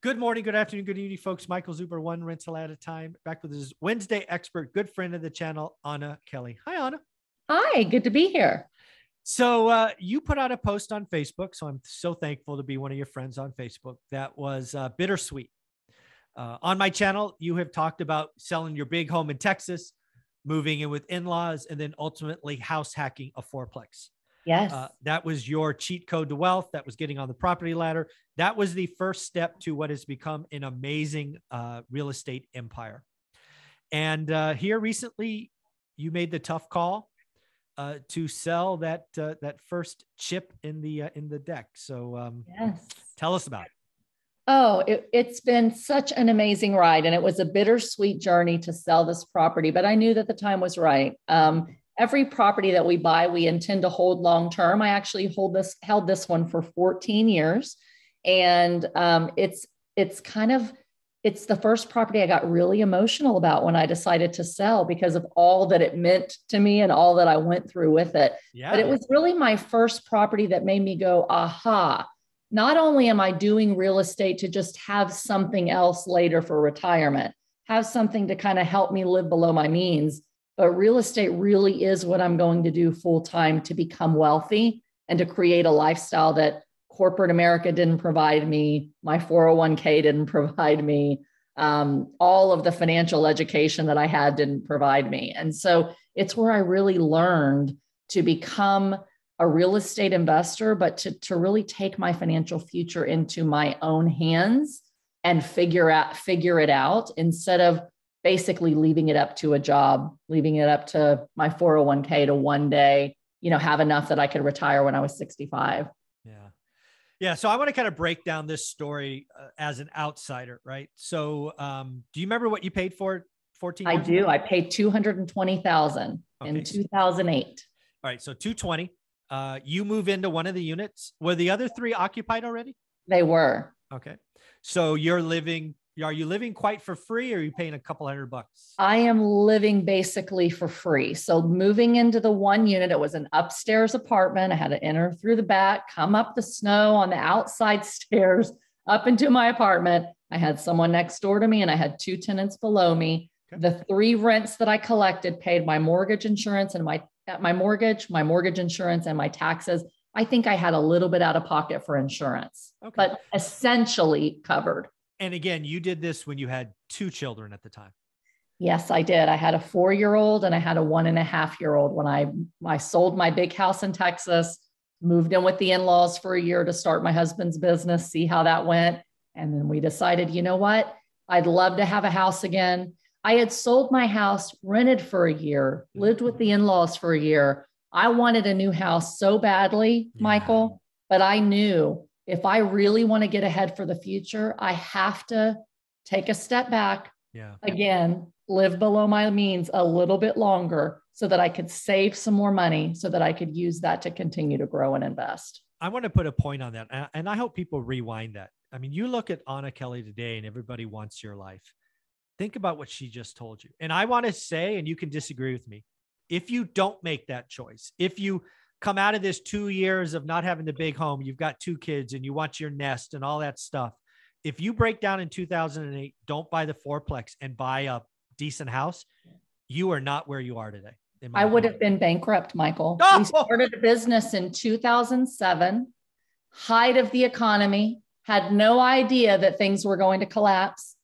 Good morning, good afternoon, good evening, folks. Michael Zuber, one rental at a time. Back with his Wednesday expert, good friend of the channel, Anna Kelly. Hi, Anna. Hi, good to be here. So you put out a post on Facebook, so I'm so thankful to be one of your friends on Facebook. That was bittersweet. On my channel, you have talked about selling your big home in Texas, moving in with in-laws, and then ultimately house hacking a fourplex. Yes. That was your cheat code to wealth. That was getting on the property ladder. That was the first step to what has become an amazing real estate empire. And here recently, you made the tough call to sell that first chip in the deck. So yes. Tell us about it. Oh, it's been such an amazing ride, and it was a bittersweet journey to sell this property, but I knew that the time was right. Every property that we buy, we intend to hold long-term. I actually held this one for 14 years. And it's the first property I got really emotional about when I decided to sell because of all that it meant to me and all that I went through with it. Yeah. But it was really my first property that made me go, aha, not only am I doing real estate to just have something else later for retirement, have something to kind of help me live below my means, but real estate really is what I'm going to do full time to become wealthy and to create a lifestyle that corporate America didn't provide me. My 401k didn't provide me. All of the financial education that I had didn't provide me. And so it's where I really learned to become a real estate investor, but to really take my financial future into my own hands and figure it out instead of basically leaving it up to a job, leaving it up to my 401k to one day, have enough that I could retire when I was 65. Yeah. Yeah. So I want to kind of break down this story as an outsider, right? So do you remember what you paid for it 14 years ago? I do. I paid $220,000 in 2008. All right. So 220. You move into one of the units. Were the other three occupied already? They were. Okay. So are you living quite for free, or are you paying a couple $100? I am living basically for free. So moving into the one unit, it was an upstairs apartment. I had to enter through the back, come up the snow on the outside stairs up into my apartment. I had someone next door to me and I had two tenants below me. Okay. The three rents that I collected paid my mortgage insurance and my mortgage insurance and my taxes. I think I had a little bit out of pocket for insurance, okay, but essentially covered. And again, you did this when you had two children at the time. Yes, I did. I had a 4-year-old and I had a 1.5-year-old when I sold my big house in Texas, moved in with the in-laws for a year to start my husband's business, see how that went. And then we decided, you know what? I'd love to have a house again. I had sold my house, rented for a year, lived with the in-laws for a year. I wanted a new house so badly, Michael, but I knew if I really want to get ahead for the future, I have to take a step back. Yeah. Again, live below my means a little bit longer so that I could save some more money so that I could use that to continue to grow and invest. I want to put a point on that. And I hope people rewind that. I mean, you look at Anna Kelly today and everybody wants your life. Think about what she just told you. And I want to say, and you can disagree with me, if you don't make that choice, if you come out of this 2 years of not having the big home, you've got 2 kids and you want your nest and all that stuff. If you break down in 2008, don't buy the fourplex and buy a decent house, you are not where you are today. I would have been bankrupt, Michael. Oh! We started a business in 2007, height of the economy, had no idea that things were going to collapse.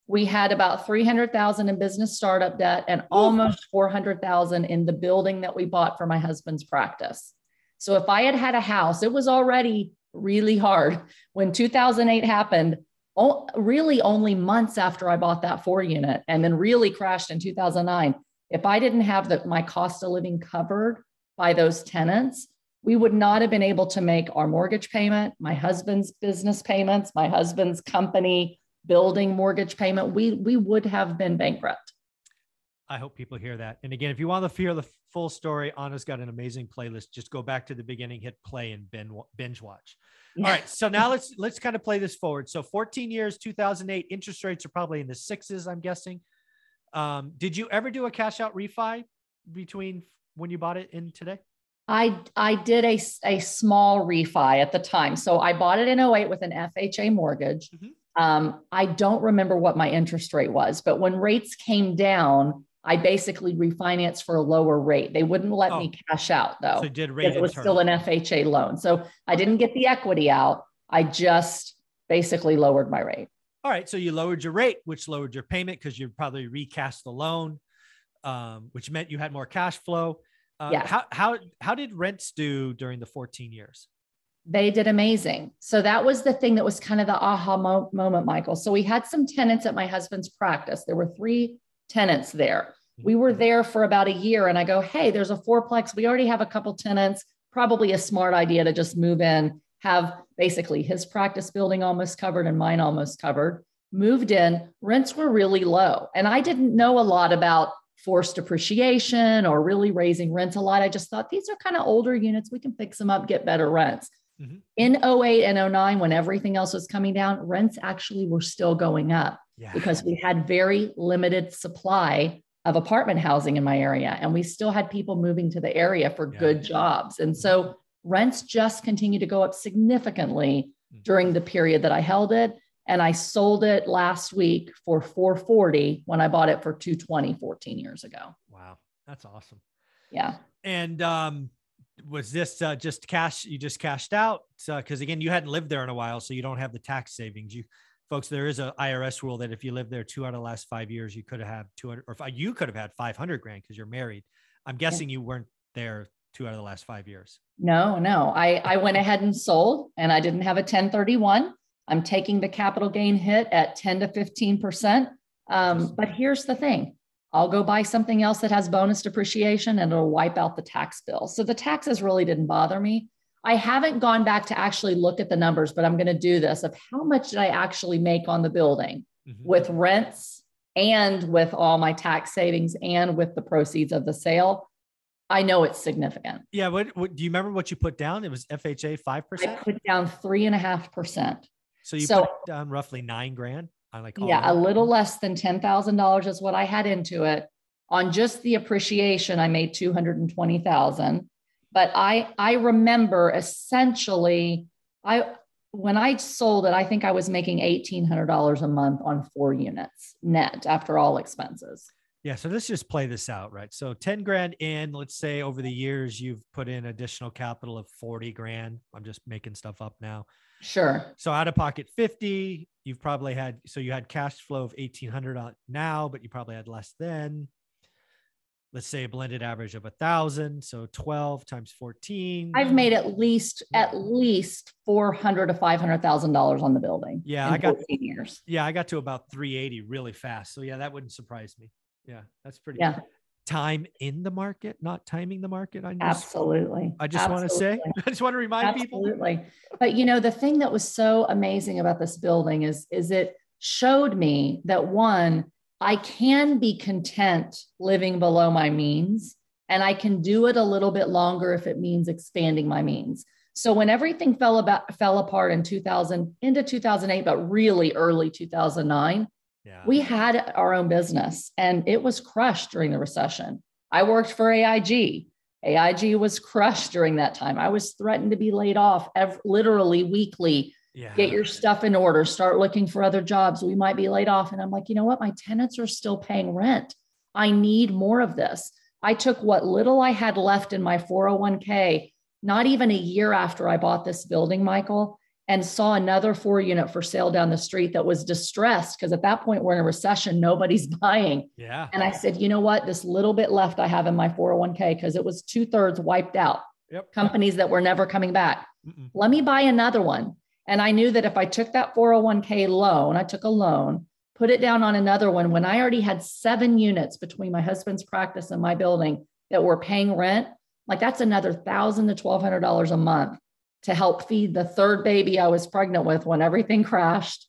We had about $300,000 in business startup debt and almost $400,000 in the building that we bought for my husband's practice. So if I had had a house, it was already really hard. When 2008 happened, really only months after I bought that 4 unit and then really crashed in 2009. If I didn't have my cost of living covered by those tenants, we would not have been able to make our mortgage payment, my husband's business payments, my husband's company building mortgage payment. We would have been bankrupt. I hope people hear that. And again, if you want to hear the full story, Anna's got an amazing playlist. Just go back to the beginning, hit play and binge watch. Yeah. All right. So now let's kind of play this forward. So 14 years, 2008, interest rates are probably in the 6s, I'm guessing. Did you ever do a cash out refi between when you bought it and today? I did a small refi at the time. So I bought it in 2008 with an FHA mortgage. Mm-hmm. I don't remember what my interest rate was, but when rates came down, I basically refinanced for a lower rate. They wouldn't let me cash out though, So you did rate because it was still an FHA loan. So I didn't get the equity out. I just basically lowered my rate. All right. So you lowered your rate, which lowered your payment because you probably recast the loan, which meant you had more cash flow. Yeah. How did rents do during the 14 years? They did amazing. So that was the thing that was kind of the aha moment, Michael. So we had some tenants at my husband's practice. There were 3 tenants there. We were there for about a year, and I go, hey, there's a fourplex. We already have a couple tenants. Probably a smart idea to just move in, have basically his practice building almost covered and mine almost covered. Moved in, rents were really low. And I didn't know a lot about forced appreciation or really raising rents a lot. I just thought these are kind of older units. We can fix them up, get better rents. Mm-hmm. In 08 and 09, when everything else was coming down, rents actually were still going up because we had very limited supply of apartment housing in my area. And we still had people moving to the area for good jobs. And so rents just continued to go up significantly during the period that I held it. And I sold it last week for $440 when I bought it for $220 14 years ago. Wow. That's awesome. Yeah. And was this just cash? You just cashed out? Because again, you hadn't lived there in a while, so you don't have the tax savings. Folks, there is an IRS rule that if you live there 2 out of the last 5 years, you could have had 200, or you could have had 500 grand because you're married. I'm guessing you weren't there 2 out of the last 5 years. No. I went ahead and sold, and I didn't have a 1031. I'm taking the capital gain hit at 10 to 15%. But here's the thing. I'll go buy something else that has bonus depreciation and it'll wipe out the tax bill. So the taxes really didn't bother me. I haven't gone back to actually look at the numbers, but I'm going to do this of how much did I actually make on the building with rents and with all my tax savings and with the proceeds of the sale. I know it's significant. Yeah. What do you remember what you put down? It was FHA 5%? I put down 3.5%. So you put down roughly $9 grand on a little less than $10,000 is what I had into it. On just the appreciation, I made $220,000. But I remember essentially, when I sold it, I think I was making $1,800 a month on 4 units net after all expenses. Yeah. So let's just play this out, right? So 10 grand in, let's say over the years, you've put in additional capital of 40 grand. I'm just making stuff up now. Sure. So out of pocket 50, you've probably had, so you had cash flow of 1,800 now, but you probably had less then. Let's say a blended average of 1,000. So 12 times 14. I've made at least $400,000 to $500,000 on the building. Yeah. I got 14 years. Yeah. I got to about 380 really fast. So yeah, that wouldn't surprise me. Yeah. That's pretty good. Time in the market, not timing the market. Absolutely. I just want to say, I just want to remind people. Absolutely. But the thing that was so amazing about this building is it showed me that one, I can be content living below my means, and I can do it a little bit longer if it means expanding my means. So when everything fell apart in 2000 into 2008, but really early 2009, we had our own business and it was crushed during the recession. I worked for AIG. AIG was crushed during that time. I was threatened to be laid off literally weekly. Get your stuff in order, start looking for other jobs. We might be laid off. And I'm like, you know what? My tenants are still paying rent. I need more of this. I took what little I had left in my 401k, not even a year after I bought this building, Michael, and saw another 4-unit for sale down the street that was distressed because at that point we're in a recession, nobody's buying. Yeah. And I said, you know what? This little bit left I have in my 401k, because it was 2/3 wiped out. Companies that were never coming back. Let me buy another one. And I knew that if I took that 401k loan, I took a loan, put it down on another one, when I already had 7 units between my husband's practice and my building that were paying rent, like that's another $1,000 to $1,200 a month to help feed the 3rd baby I was pregnant with when everything crashed,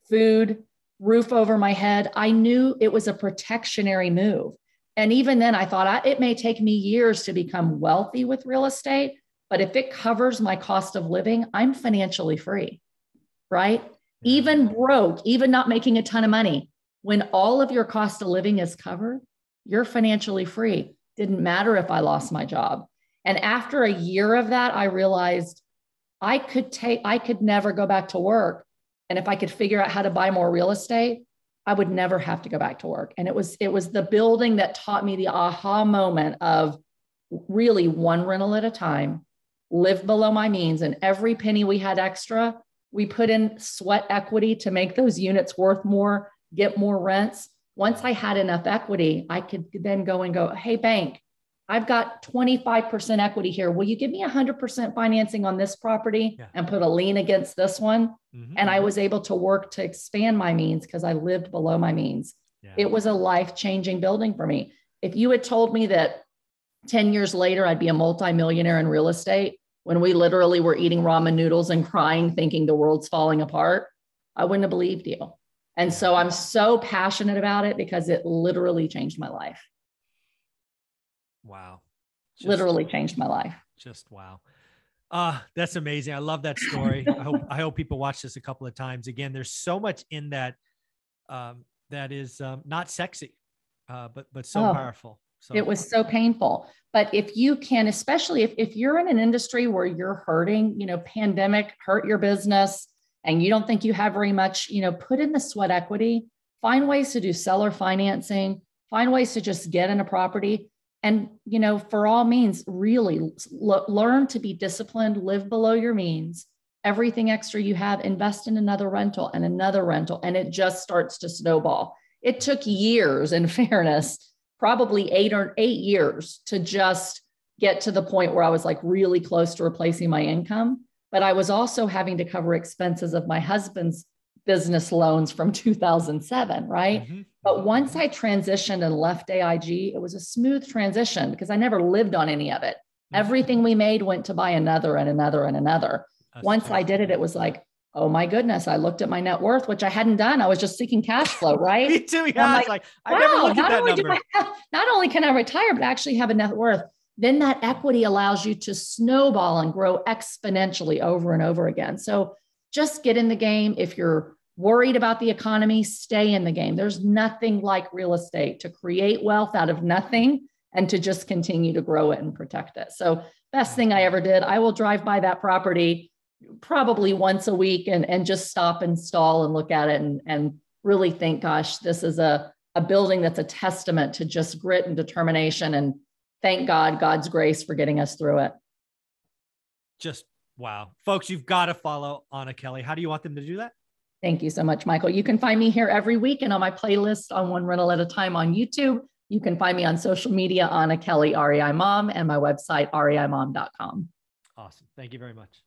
food, roof over my head. I knew it was a protectionary move. And even then I thought it may take me years to become wealthy with real estate, but if it covers my cost of living, I'm financially free, right? Even broke, even not making a ton of money, when all of your cost of living is covered, you're financially free. Didn't matter if I lost my job. And after a year of that, I realized I could never go back to work, And if I could figure out how to buy more real estate, I would never have to go back to work. And it was the building that taught me the aha moment of really one rental at a time, live below my means. And every penny we had extra, we put in sweat equity to make those units worth more, get more rents. Once I had enough equity, I could then go and go, hey, bank, I've got 25% equity here. Will you give me 100% financing on this property and put a lien against this one? And I was able to work to expand my means because I lived below my means. It was a life-changing building for me. If you had told me that 10 years later, I'd be a multimillionaire in real estate when we literally were eating ramen noodles and crying, thinking the world's falling apart, I wouldn't have believed you. And so I'm so passionate about it because it literally changed my life. Wow. Literally changed my life. Just wow. That's amazing. I love that story. I hope people watch this a couple of times. Again, there's so much in that that is not sexy, but so powerful. So it was so painful. But if you can, especially if you're in an industry where you're hurting, pandemic hurt your business and you don't think you have very much, put in the sweat equity, find ways to do seller financing, find ways to just get in a property. And, for all means, really learn to be disciplined, live below your means. Everything extra you have, invest in another rental and another rental, and it just starts to snowball. It took years, in fairness, probably 8 years to just get to the point where I was like really close to replacing my income. But I was also having to cover expenses of my husband's business loans from 2007, right? But once I transitioned and left AIG, it was a smooth transition because I never lived on any of it. Everything we made went to buy another and another and another. Once I did it, it was like, oh my goodness, I looked at my net worth, which I hadn't done. I was just seeking cash flow, right? Me too. Yeah, I was like, I never looked at that number. Not only can I retire, but actually have a net worth. Then that equity allows you to snowball and grow exponentially over and over again. So just get in the game. If you're worried about the economy, stay in the game. There's nothing like real estate to create wealth out of nothing and to just continue to grow it and protect it. So best thing I ever did. I will drive by that property probably once a week and just stop and stall and look at it and really think, gosh, this is a building that's a testament to just grit and determination. And thank God, God's grace for getting us through it. Just wow. Folks, you've got to follow Anna Kelly. How do you want them to do that? Thank you so much, Michael. You can find me here every week and on my playlist on One Rental at a Time on YouTube. You can find me on social media, Anna Kelly, REI Mom, and my website, reimom.com. Awesome. Thank you very much.